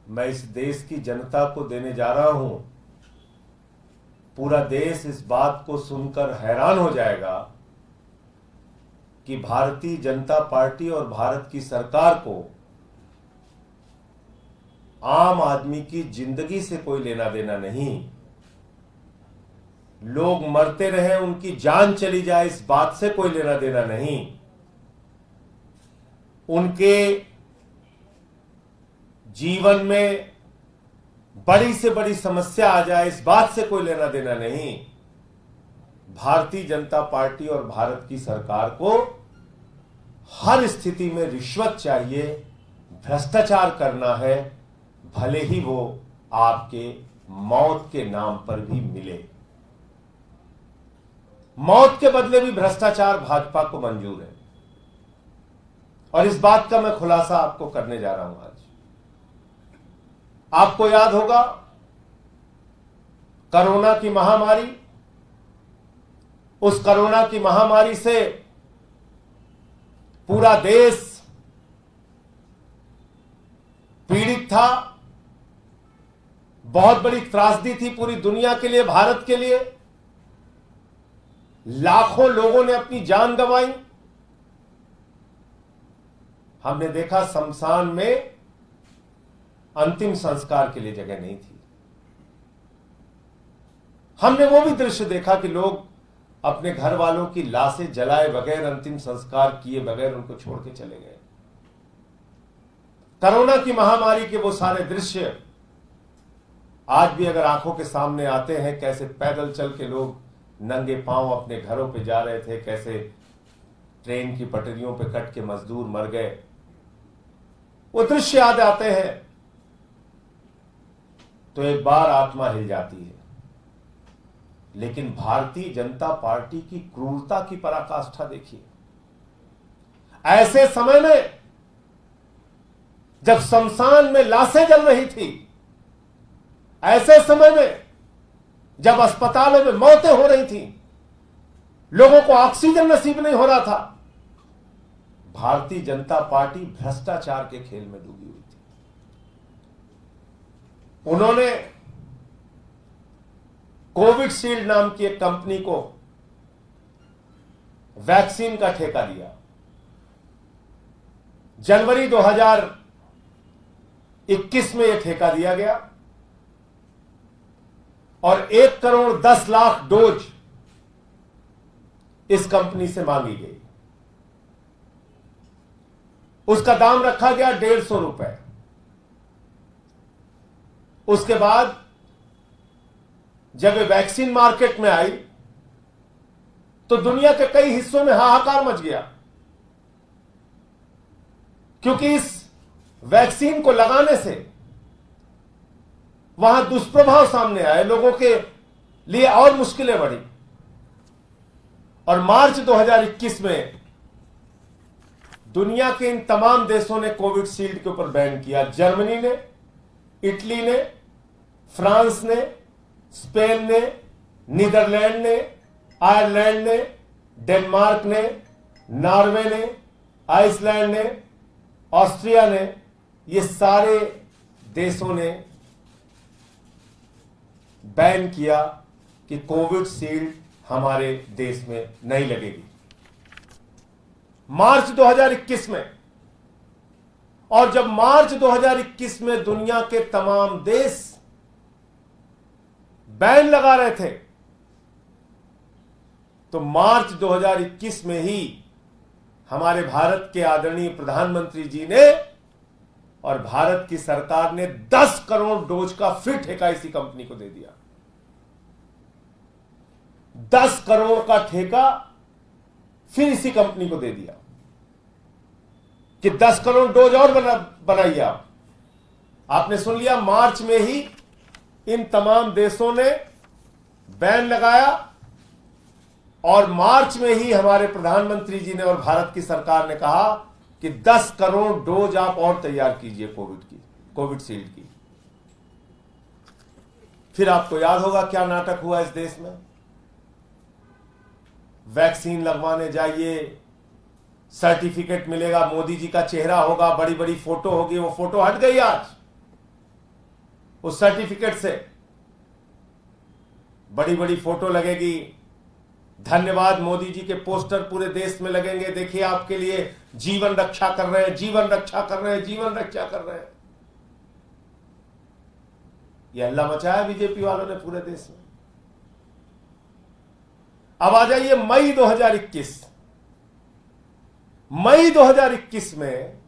मैं इस देश की जनता को देने जा रहा हूं, पूरा देश इस बात को सुनकर हैरान हो जाएगा कि भारतीय जनता पार्टी और भारत की सरकार को आम आदमी की जिंदगी से कोई लेना देना नहीं। लोग मरते रहे, उनकी जान चली जाए, इस बात से कोई लेना देना नहीं। उनके जीवन में बड़ी से बड़ी समस्या आ जाए, इस बात से कोई लेना देना नहीं। भारतीय जनता पार्टी और भारत की सरकार को हर स्थिति में रिश्वत चाहिए, भ्रष्टाचार करना है, भले ही वो आपके मौत के नाम पर भी मिले। मौत के बदले भी भ्रष्टाचार भाजपा को मंजूर है, और इस बात का मैं खुलासा आपको करने जा रहा हूं आज। आपको याद होगा कोरोना की महामारी, उस कोरोना की महामारी से पूरा देश पीड़ित था। बहुत बड़ी त्रासदी थी पूरी दुनिया के लिए, भारत के लिए। लाखों लोगों ने अपनी जान गंवाई। हमने देखा शमशान में अंतिम संस्कार के लिए जगह नहीं थी। हमने वो भी दृश्य देखा कि लोग अपने घर वालों की लाशें जलाए बगैर, अंतिम संस्कार किए बगैर उनको छोड़ के चले गए। कोरोना की महामारी के वो सारे दृश्य आज भी अगर आंखों के सामने आते हैं, कैसे पैदल चल के लोग नंगे पांव अपने घरों पे जा रहे थे, कैसे ट्रेन की पटरियों पे कट के मजदूर मर गए, वो दृश्य याद आते हैं तो एक बार आत्मा हिल जाती है। लेकिन भारतीय जनता पार्टी की क्रूरता की पराकाष्ठा देखिए। ऐसे समय में जब शमशान में लाशें जल रही थी, ऐसे समय में जब अस्पतालों में मौतें हो रही थी, लोगों को ऑक्सीजन नसीब नहीं हो रहा था, भारतीय जनता पार्टी भ्रष्टाचार के खेल में डूबी हुई थी। उन्होंने कोविशील्ड नाम की एक कंपनी को वैक्सीन का ठेका दिया। जनवरी 2021 में यह ठेका दिया गया और 1 करोड़ 10 लाख डोज इस कंपनी से मांगी गई। उसका दाम रखा गया 150 रुपए। उसके बाद जब ये वैक्सीन मार्केट में आई तो दुनिया के कई हिस्सों में हाहाकार मच गया, क्योंकि इस वैक्सीन को लगाने से वहां दुष्प्रभाव सामने आए, लोगों के लिए और मुश्किलें बढ़ी। और मार्च 2021 में दुनिया के इन तमाम देशों ने कोविशील्ड के ऊपर बैन किया। जर्मनी ने, इटली ने, फ्रांस ने, स्पेन ने, नीदरलैंड ने, आयरलैंड ने, डेनमार्क ने, नॉर्वे ने, आइसलैंड ने, ऑस्ट्रिया ने, ये सारे देशों ने बैन किया कि कोविशील्ड हमारे देश में नहीं लगेगी। मार्च 2021 में। और जब मार्च 2021 में दुनिया के तमाम देश बैन लगा रहे थे, तो मार्च 2021 में ही हमारे भारत के आदरणीय प्रधानमंत्री जी ने और भारत की सरकार ने 10 करोड़ डोज का फिर ठेका इसी कंपनी को दे दिया। 10 करोड़ का ठेका फिर इसी कंपनी को दे दिया कि 10 करोड़ डोज और बनाइए आप। आपने सुन लिया, मार्च में ही इन तमाम देशों ने बैन लगाया और मार्च में ही हमारे प्रधानमंत्री जी ने और भारत की सरकार ने कहा कि 10 करोड़ डोज आप और तैयार कीजिए कोविशील्ड की। फिर आपको याद होगा क्या नाटक हुआ इस देश में। वैक्सीन लगवाने जाइए, सर्टिफिकेट मिलेगा, मोदी जी का चेहरा होगा, बड़ी बड़ी फोटो होगी, वो फोटो हट गई आज। उस सर्टिफिकेट से बड़ी बड़ी फोटो लगेगी, धन्यवाद मोदी जी के पोस्टर पूरे देश में लगेंगे, देखिए आपके लिए जीवन रक्षा कर रहे हैं, जीवन रक्षा कर रहे हैं, जीवन रक्षा कर रहे हैं। यह हल्ला मचाया बीजेपी वालों ने पूरे देश में। अब आ जाइए मई 2021। मई 2021 में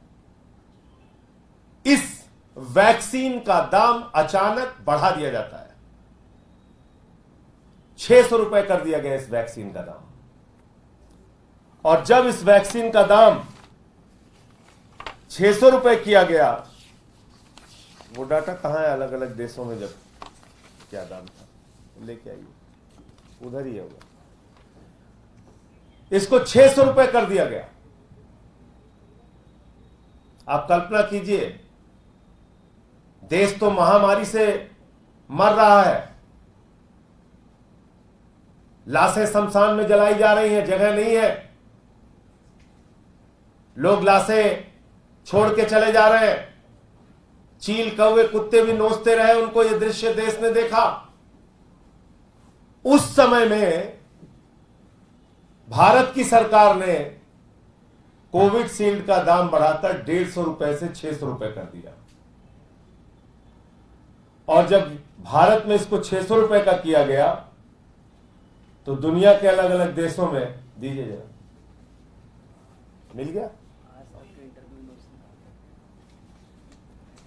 इस वैक्सीन का दाम अचानक बढ़ा दिया जाता है। 600 रुपए कर दिया गया इस वैक्सीन का दाम। और जब इस वैक्सीन का दाम 600 रुपए किया गया, वो डाटा कहां है अलग अलग देशों में जब क्या दाम था, लेके आइए, उधर ही है वो। इसको 600 रुपए कर दिया गया। आप कल्पना कीजिए, देश तो महामारी से मर रहा है, लाशें शमशान में जलाई जा रही हैं, जगह नहीं है, लोग लाशें छोड़ के चले जा रहे हैं, चील कौवे कुत्ते भी नोचते रहे, उनको यह दृश्य देश ने देखा। उस समय में भारत की सरकार ने कोविशील्ड का दाम बढ़ाकर 150 रुपए से 600 रुपए कर दिया। और जब भारत में इसको 600 रुपए का किया गया तो दुनिया के अलग अलग देशों में, दीजिए जरा, मिल गया,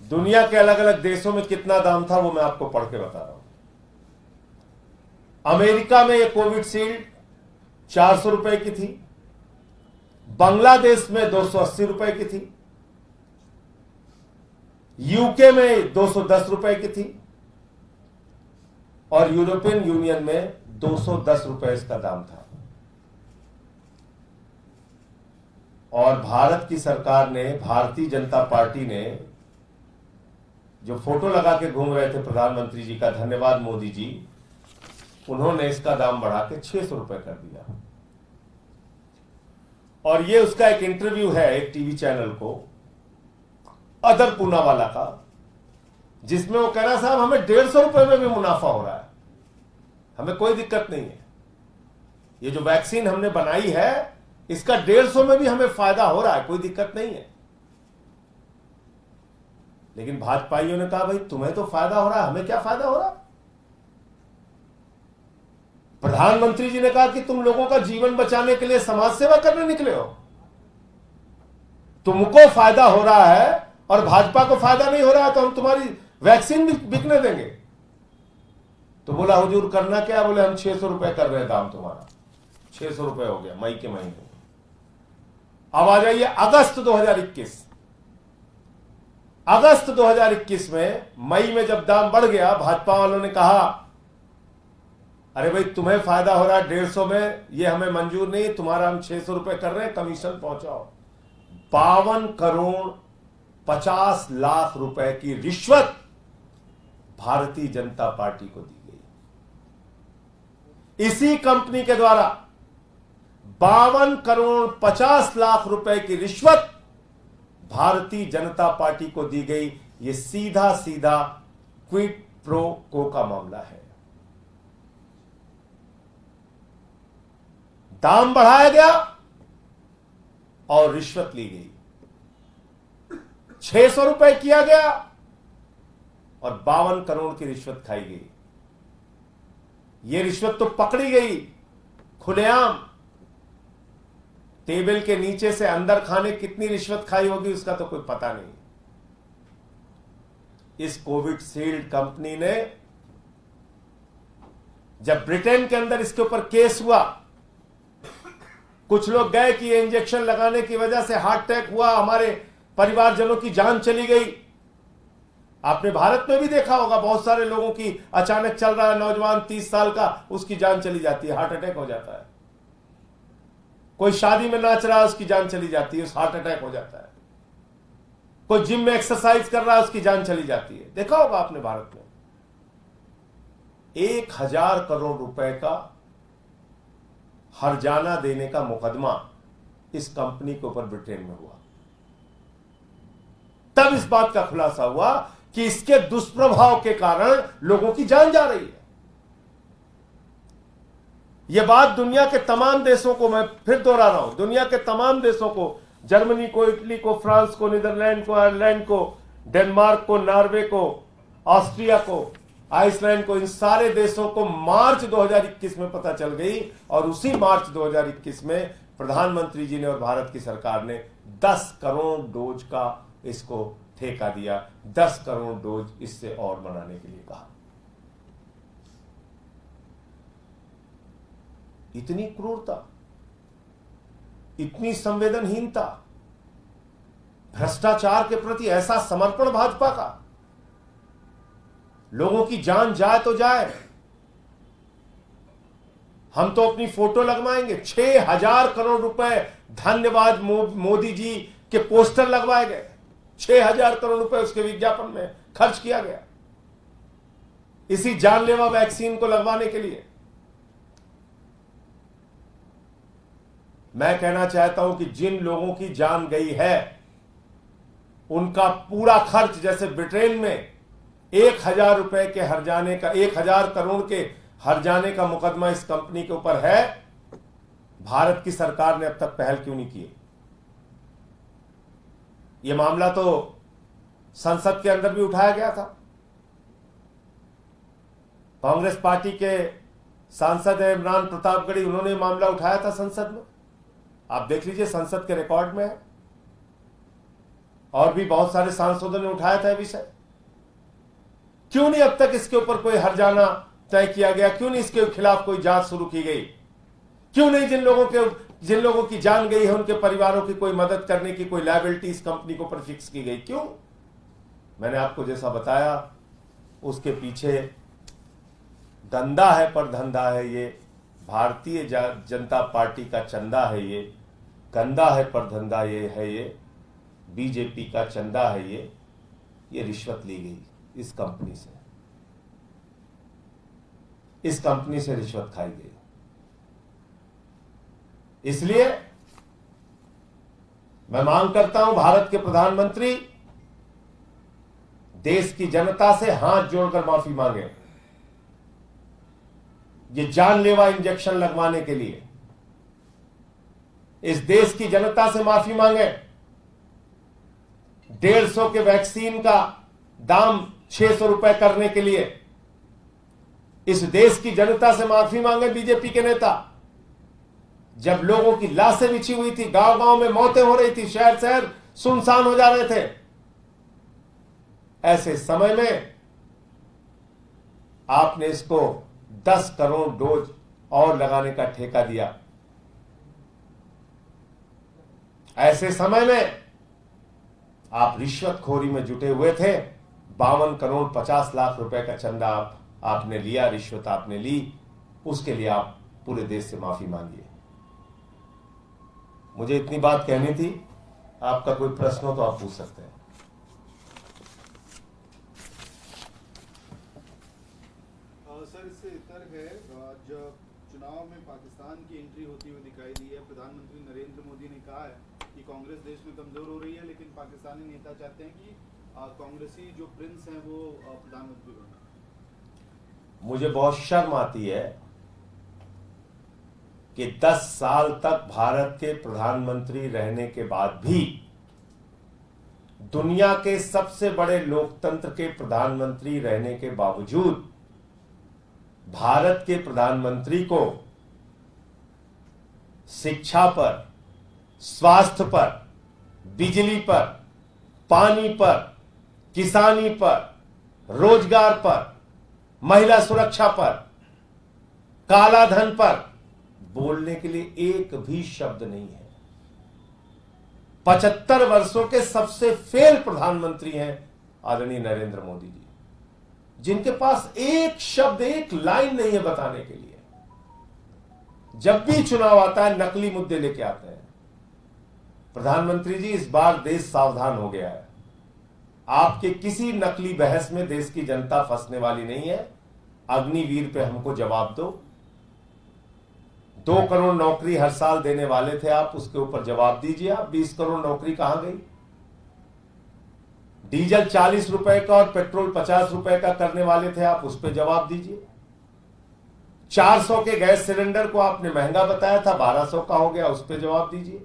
दुनिया के अलग अलग देशों में कितना दाम था वो मैं आपको पढ़ के बता रहा हूं। अमेरिका में ये कोविशील्ड 400 रुपए की थी, बांग्लादेश में 280 रुपए की थी, यूके में 210 रुपए की थी, और यूरोपियन यूनियन में 210 रुपए इसका दाम था। और भारत की सरकार ने, भारतीय जनता पार्टी ने, जो फोटो लगा के घूम रहे थे प्रधानमंत्री जी का, धन्यवाद मोदी जी, उन्होंने इसका दाम बढ़ा के 600 रुपए कर दिया। और ये उसका एक इंटरव्यू है एक टीवी चैनल को, अदर पूनावाला का, जिसमें वो कह रहा साहब हमें 150 रुपए में भी मुनाफा हो रहा है, हमें कोई दिक्कत नहीं है, ये जो वैक्सीन हमने बनाई है इसका 150 में भी हमें फायदा हो रहा है, कोई दिक्कत नहीं है। लेकिन भाजपाइयों ने कहा भाई तुम्हें तो फायदा हो रहा है, हमें क्या फायदा हो रहा है। प्रधानमंत्री जी ने कहा कि तुम लोगों का जीवन बचाने के लिए समाज सेवा करने निकले हो, तुमको फायदा हो रहा है और भाजपा को फायदा नहीं हो रहा है, तो हम तुम्हारी वैक्सीन भी बिकने देंगे। तो बोला हुजूर करना क्या, बोले हम 600 रुपए कर रहे हैं दाम तुम्हारा, 600 रुपए हो गया मई के महीने। अब आ जाइए अगस्त 2021। अगस्त 2021 में मई में जब दाम बढ़ गया, भाजपा वालों ने कहा अरे भाई तुम्हें फायदा हो रहा है 150 में, ये हमें मंजूर नहीं, तुम्हारा हम 600 रुपए कर रहे हैं, कमीशन पहुंचाओ। 52 करोड़ 50 लाख रुपए की रिश्वत भारतीय जनता पार्टी को दी गई। इसी कंपनी के द्वारा 52 करोड़ 50 लाख रुपए की रिश्वत भारतीय जनता पार्टी को दी गई। यह सीधा सीधा क्विड प्रो को का मामला है। दाम बढ़ाया गया और रिश्वत ली गई, 600 रुपए किया गया और 52 करोड़ की रिश्वत खाई गई। यह रिश्वत तो पकड़ी गई खुलेआम, टेबल के नीचे से अंदर खाने कितनी रिश्वत खाई होगी उसका तो कोई पता नहीं। इस कोविशील्ड कंपनी ने, जब ब्रिटेन के अंदर इसके ऊपर केस हुआ, कुछ लोग गए कि इंजेक्शन लगाने की वजह से हार्ट अटैक हुआ, हमारे परिवारजनों की जान चली गई। आपने भारत में भी देखा होगा, बहुत सारे लोगों की अचानक चल रहा है नौजवान 30 साल का, उसकी जान चली जाती है, हार्ट अटैक हो जाता है। कोई शादी में नाच रहा है, उसकी जान चली जाती है, उस हार्ट अटैक हो जाता है। कोई जिम में एक्सरसाइज कर रहा है, उसकी जान चली जाती है। देखा होगा आपने भारत में। 1000 करोड़ रुपए का हर्जाना देने का मुकदमा इस कंपनी के ऊपर ब्रिटेन में हुआ। तब इस बात का खुलासा हुआ कि इसके दुष्प्रभाव के कारण लोगों की जान जा रही है। यह बात दुनिया के तमाम देशों को, मैं फिर दोहरा रहा हूं, दुनिया के तमाम देशों को, जर्मनी को, इटली को, फ्रांस को, नीदरलैंड को, आयरलैंड को, डेनमार्क को, नॉर्वे को, ऑस्ट्रिया को, आइसलैंड को, इन सारे देशों को मार्च 2021 में पता चल गई और उसी मार्च 2021 में प्रधानमंत्री जी ने और भारत की सरकार ने 10 करोड़ डोज का इसको ठेका दिया, 10 करोड़ डोज इससे और बनाने के लिए कहा। इतनी क्रूरता, इतनी संवेदनहीनता, भ्रष्टाचार के प्रति ऐसा समर्पण भाजपा का, लोगों की जान जाए तो जाए। हम तो अपनी फोटो लगवाएंगे, 6,000 करोड़ रुपए धन्यवाद मोदी जी के पोस्टर लगवाए गए, 6,000 करोड़ रुपए उसके विज्ञापन में खर्च किया गया इसी जानलेवा वैक्सीन को लगवाने के लिए। मैं कहना चाहता हूं कि जिन लोगों की जान गई है उनका पूरा खर्च, जैसे ब्रिटेन में 1,000 रुपए के हर्जाने का, 1,000 करोड़ के हर्जाने का मुकदमा इस कंपनी के ऊपर है, भारत की सरकार ने अब तक पहल क्यों नहीं की? यह मामला तो संसद के अंदर भी उठाया गया था। कांग्रेस पार्टी के सांसद है इमरान प्रतापगढ़ी, उन्होंने मामला उठाया था संसद में, आप देख लीजिए संसद के रिकॉर्ड में है। और भी बहुत सारे सांसदों ने उठाया था यह विषय। क्यों नहीं अब तक इसके ऊपर कोई हर्जाना तय किया गया? क्यों नहीं इसके खिलाफ कोई जांच शुरू की गई? क्यों नहीं जिन लोगों की जान गई है उनके परिवारों की कोई मदद करने की कोई लायबिलिटी इस कंपनी को पर फिक्स की गई? क्यों? मैंने आपको जैसा बताया, उसके पीछे धंधा है पर धंधा है, ये भारतीय जनता पार्टी का चंदा है, ये गंदा है पर धंधा ये है, ये बीजेपी का चंदा है, ये रिश्वत ली गई इस कंपनी से, इस कंपनी से रिश्वत खाई गई। इसलिए मैं मांग करता हूं भारत के प्रधानमंत्री देश की जनता से हाथ जोड़कर माफी मांगे, ये जानलेवा इंजेक्शन लगवाने के लिए इस देश की जनता से माफी मांगे। 150 के वैक्सीन का दाम 600 रुपए करने के लिए इस देश की जनता से माफी मांगे बीजेपी के नेता। जब लोगों की लाशें बिछी हुई थी, गांव गांव में मौतें हो रही थी, शहर शहर सुनसान हो जा रहे थे, ऐसे समय में आपने इसको 10 करोड़ डोज और लगाने का ठेका दिया। ऐसे समय में आप रिश्वतखोरी में जुटे हुए थे। 52 करोड़ 50 लाख रुपए का चंदा आपने लिया, रिश्वत आपने ली, उसके लिए आप पूरे देश से माफी मांगिए। मुझे इतनी बात कहनी थी। आपका कोई प्रश्न हो तो आप पूछ सकते हैं। सर, इससे तर्क है, जब चुनाव में पाकिस्तान की एंट्री होती हुई दिखाई दी है, प्रधानमंत्री नरेंद्र मोदी ने कहा है कि कांग्रेस देश में कमजोर हो रही है, लेकिन पाकिस्तानी नेता चाहते हैं कि कांग्रेसी जो प्रिंस हैं वो प्रधानमंत्री बने। मुझे बहुत शर्म आती है कि 10 साल तक भारत के प्रधानमंत्री रहने के बाद भी दुनिया के सबसे बड़े लोकतंत्र के प्रधानमंत्री रहने के बावजूद भारत के प्रधानमंत्री को शिक्षा पर, स्वास्थ्य पर, बिजली पर, पानी पर, किसानी पर, रोजगार पर, महिला सुरक्षा पर, काला धन पर बोलने के लिए एक भी शब्द नहीं है। 75 वर्षों के सबसे फेल प्रधानमंत्री हैं आदरणीय नरेंद्र मोदी जी, जिनके पास एक शब्द, एक लाइन नहीं है बताने के लिए। जब भी चुनाव आता है नकली मुद्दे लेके आते हैं। प्रधानमंत्री जी, इस बार देश सावधान हो गया है। आपके किसी नकली बहस में देश की जनता फंसने वाली नहीं है। अग्निवीर पे हमको जवाब दो। 2 करोड़ नौकरी हर साल देने वाले थे आप, उसके ऊपर जवाब दीजिए आप। 20 करोड़ नौकरी कहां गई? डीजल 40 रुपए का और पेट्रोल 50 रुपए का करने वाले थे आप, उस पर जवाब दीजिए। 400 के गैस सिलेंडर को आपने महंगा बताया था, 1200 का हो गया, उस पर जवाब दीजिए।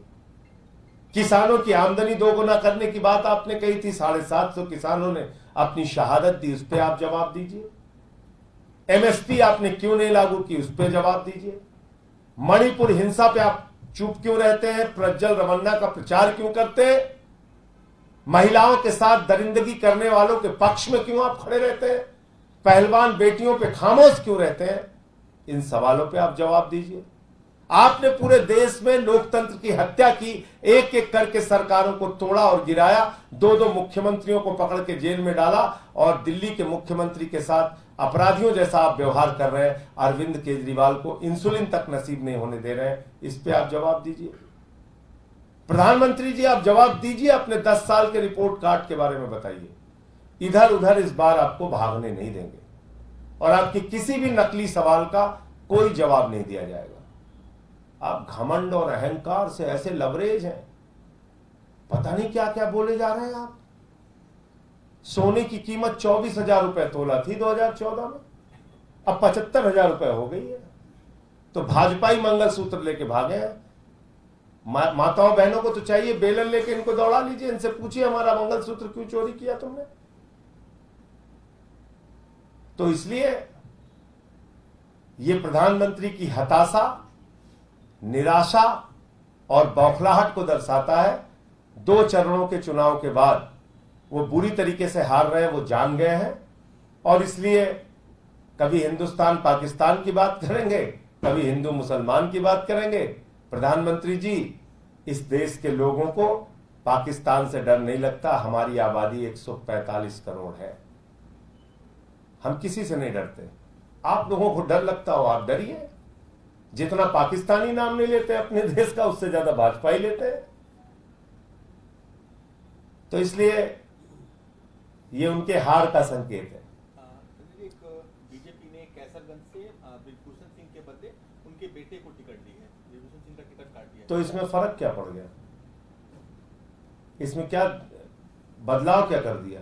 किसानों की आमदनी दोगुना करने की बात आपने कही थी, 750 किसानों ने अपनी शहादत दी, उस पर आप जवाब दीजिए। एमएसपी आपने क्यों नहीं लागू की, उस पर जवाब दीजिए। मणिपुर हिंसा पे आप चुप क्यों रहते हैं? प्रज्वल रमन्ना का प्रचार क्यों करते हैं? महिलाओं के साथ दरिंदगी करने वालों के पक्ष में क्यों आप खड़े रहते हैं? पहलवान बेटियों पे खामोश क्यों रहते हैं? इन सवालों पे आप जवाब दीजिए। आपने पूरे देश में लोकतंत्र की हत्या की, एक एक करके सरकारों को तोड़ा और गिराया, दो दो मुख्यमंत्रियों को पकड़ के जेल में डाला और दिल्ली के मुख्यमंत्री के साथ अपराधियों जैसा आप व्यवहार कर रहे हैं। अरविंद केजरीवाल को इंसुलिन तक नसीब नहीं होने दे रहे हैं, इस पे आप जवाब दीजिए। प्रधानमंत्री जी आप जवाब दीजिए, अपने 10 साल के रिपोर्ट कार्ड के बारे में बताइए। इधर उधर इस बार आपको भागने नहीं देंगे और आपकी किसी भी नकली सवाल का कोई जवाब नहीं दिया जाएगा। आप घमंड और अहंकार से ऐसे लबरेज हैं, पता नहीं क्या क्या बोले जा रहे हैं आप। सोने की कीमत 24,000 रुपए तोला थी 2014 में, अब 75,000 रुपए हो गई है। तो भाजपाई मंगलसूत्र लेके भागे हैं। माताओं बहनों को तो चाहिए बेलन लेके इनको दौड़ा लीजिए, इनसे पूछिए हमारा मंगलसूत्र क्यों चोरी किया तुमने। तो इसलिए ये प्रधानमंत्री की हताशा, निराशा और बौखलाहट को दर्शाता है। 2 चरणों के चुनाव के बाद वो बुरी तरीके से हार रहे हैं, वो जान गए हैं और इसलिए कभी हिंदुस्तान पाकिस्तान की बात करेंगे, कभी हिंदू मुसलमान की बात करेंगे। प्रधानमंत्री जी, इस देश के लोगों को पाकिस्तान से डर नहीं लगता। हमारी आबादी 145 करोड़ है, हम किसी से नहीं डरते। आप लोगों को डर लगता हो, आप डरिए। जितना पाकिस्तानी नाम नहीं लेते अपने देश का, उससे ज्यादा भाजपा ही लेते हैं। तो इसलिए ये उनके हार का संकेत है। बीजेपी ने कैसरगंज से ब्रिजभूषण सिंह के बदले उनके बेटे को टिकट दी है, ब्रिजभूषण सिंह का टिकट काट दिया। तो इसमें फर्क क्या पड़ गया? इसमें क्या बदलाव क्या कर दिया?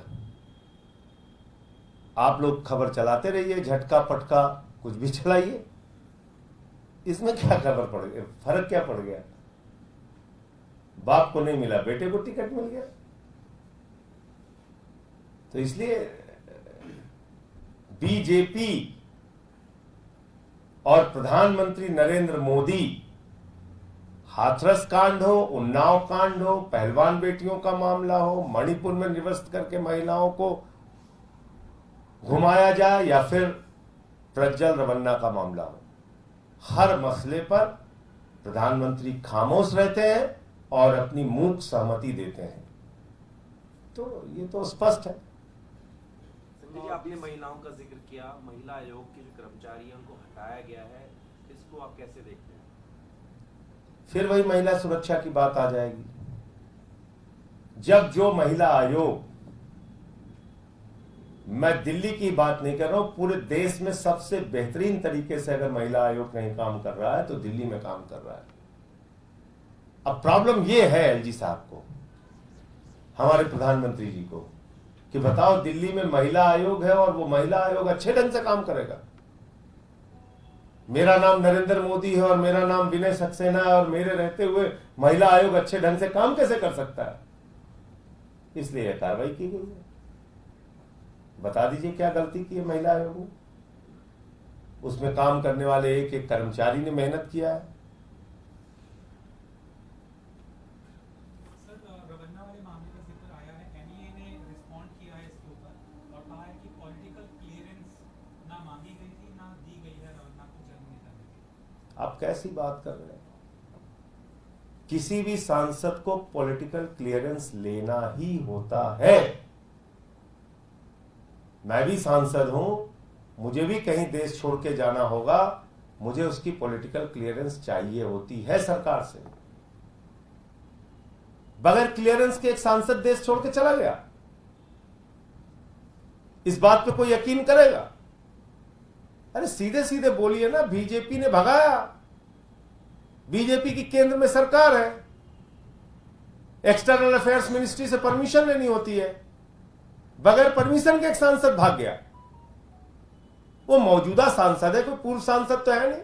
आप लोग खबर चलाते रहिए, झटका पटका कुछ भी चलाइए, इसमें क्या खबर पड़ गया? फर्क क्या पड़ गया? बाप को नहीं मिला, बेटे को टिकट मिल गया। तो इसलिए बीजेपी और प्रधानमंत्री नरेंद्र मोदी, हाथरस कांड हो, उन्नाव कांड हो, पहलवान बेटियों का मामला हो, मणिपुर में निवस्त करके महिलाओं को घुमाया जाए, या फिर प्रज्वल रमन्ना का मामला हो, हर मसले पर प्रधानमंत्री खामोश रहते हैं और अपनी मूक सहमति देते हैं। तो ये तो स्पष्ट है। संजय जी, आपने महिलाओं का जिक्र किया, महिला आयोग के जो कर्मचारी हैं उनको हटाया गया है, इसको आप कैसे देखते हैं? फिर वही महिला सुरक्षा की बात आ जाएगी। जब जो महिला आयोग, मैं दिल्ली की बात नहीं कर रहा हूं, पूरे देश में सबसे बेहतरीन तरीके से अगर महिला आयोग कहीं काम कर रहा है तो दिल्ली में काम कर रहा है। अब प्रॉब्लम यह है एलजी साहब को, हमारे प्रधानमंत्री जी को, कि बताओ दिल्ली में महिला आयोग है और वो महिला आयोग अच्छे ढंग से काम करेगा? मेरा नाम नरेंद्र मोदी है और मेरा नाम विनय सक्सेना है और मेरे रहते हुए महिला आयोग अच्छे ढंग से काम कैसे कर सकता है? इसलिए यह कार्रवाई की गई है। बता दीजिए क्या गलती की है महिला आयोग ने? उसमें काम करने वाले एक एक कर्मचारी ने मेहनत किया है। सर, रमन्ना वाले मामले का जिक्र आया है, एनआईए ने रिस्पॉन्ड किया है इसके ऊपर और कहा है कि पॉलिटिकल क्लियरेंस ना मांगी गई थी, ना दी गई है रमन्ना को जन्म नेता में। आप कैसी बात कर रहे हैं? किसी भी सांसद को पॉलिटिकल क्लियरेंस लेना ही होता है। मैं भी सांसद हूं, मुझे भी कहीं देश छोड़ के जाना होगा, मुझे उसकी पॉलिटिकल क्लियरेंस चाहिए होती है सरकार से। बगैर क्लियरेंस के एक सांसद देश छोड़ के चला गया, इस बात पे कोई यकीन करेगा? अरे सीधे सीधे बोलिए ना, बीजेपी ने भगाया, बीजेपी की केंद्र में सरकार है, एक्सटर्नल अफेयर्स मिनिस्ट्री से परमिशन लेनी होती है, बगैर परमिशन के एक सांसद भाग गया। वो मौजूदा सांसद है, कोई पूर्व सांसद तो है नहीं।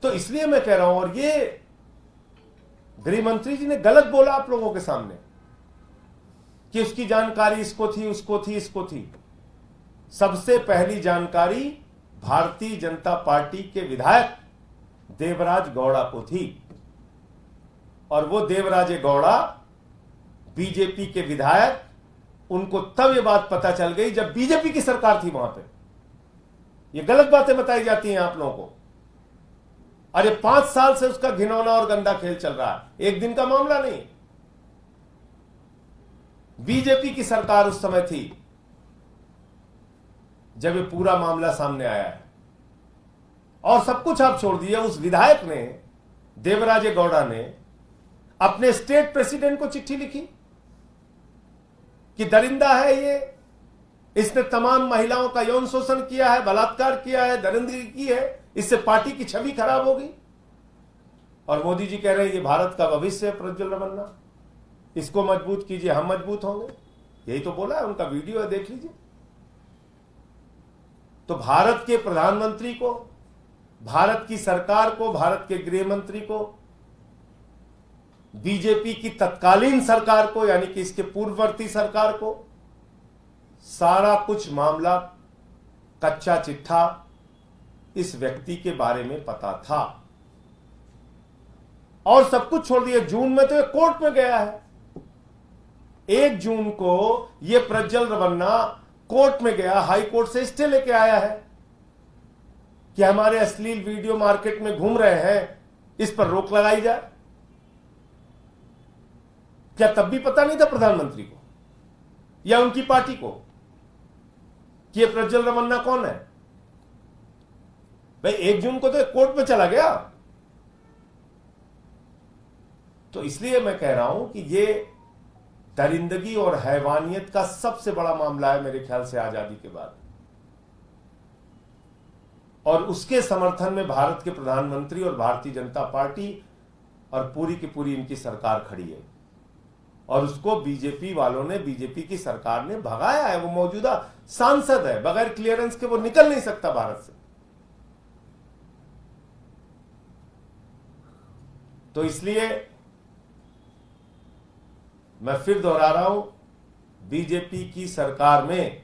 तो इसलिए मैं कह रहा हूं, और ये गृह मंत्री जी ने गलत बोला आप लोगों के सामने कि उसकी जानकारी इसको थी, उसको थी, इसको थी। सबसे पहली जानकारी भारतीय जनता पार्टी के विधायक देवराज गौड़ा को थी, और वो देवराज गौड़ा बीजेपी के विधायक, उनको तब ये बात पता चल गई जब बीजेपी की सरकार थी वहां पे। ये गलत बातें बताई जाती हैं आप लोगों को। अरे 5 साल से उसका घिनौना और गंदा खेल चल रहा है, एक दिन का मामला नहीं। बीजेपी की सरकार उस समय थी जब ये पूरा मामला सामने आया है। और सब कुछ आप छोड़ दिए, उस विधायक ने, देवराज गौड़ा ने अपने स्टेट प्रेसिडेंट को चिट्ठी लिखी कि दरिंदा है ये, इसने तमाम महिलाओं का यौन शोषण किया है, बलात्कार किया है, दरिंदगी की है, इससे पार्टी की छवि खराब होगी। और मोदी जी कह रहे हैं ये भारत का भविष्य है प्रज्वल रमन्ना, इसको मजबूत कीजिए, हम मजबूत होंगे। यही तो बोला है, उनका वीडियो है, देख लीजिए। तो भारत के प्रधानमंत्री को, भारत की सरकार को, भारत के गृह मंत्री को, बीजेपी की तत्कालीन सरकार को, यानी कि इसके पूर्ववर्ती सरकार को, सारा कुछ मामला, कच्चा चिट्ठा इस व्यक्ति के बारे में पता था। और सब कुछ छोड़ दिया, जून में तो ये कोर्ट में गया है। 1 जून को ये प्रज्वल रमन्ना कोर्ट में गया, हाई कोर्ट से स्टे लेके आया है कि हमारे अश्लील वीडियो मार्केट में घूम रहे हैं, इस पर रोक लगाई जाए। क्या तब भी पता नहीं था प्रधानमंत्री को या उनकी पार्टी को कि ये प्रज्वल रमन्ना कौन है? भाई 1 जून को तो कोर्ट में चला गया। तो इसलिए मैं कह रहा हूं कि ये दरिंदगी और हैवानियत का सबसे बड़ा मामला है मेरे ख्याल से आजादी के बाद। और उसके समर्थन में भारत के प्रधानमंत्री और भारतीय जनता पार्टी और पूरी की पूरी इनकी सरकार खड़ी है। और उसको बीजेपी वालों ने, बीजेपी की सरकार ने भगाया है। वो मौजूदा सांसद है, बगैर क्लियरेंस के वो निकल नहीं सकता भारत से। तो इसलिए मैं फिर दोहरा रहा हूं, बीजेपी की सरकार में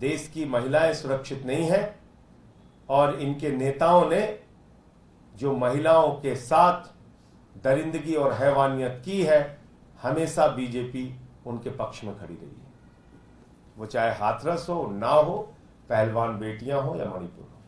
देश की महिलाएं सुरक्षित नहीं है, और इनके नेताओं ने जो महिलाओं के साथ दरिंदगी और हैवानियत की है, हमेशा बीजेपी उनके पक्ष में खड़ी रही है। वो चाहे हाथरस हो, उन्नाव हो, पहलवान बेटियां हो या मणिपुर हो।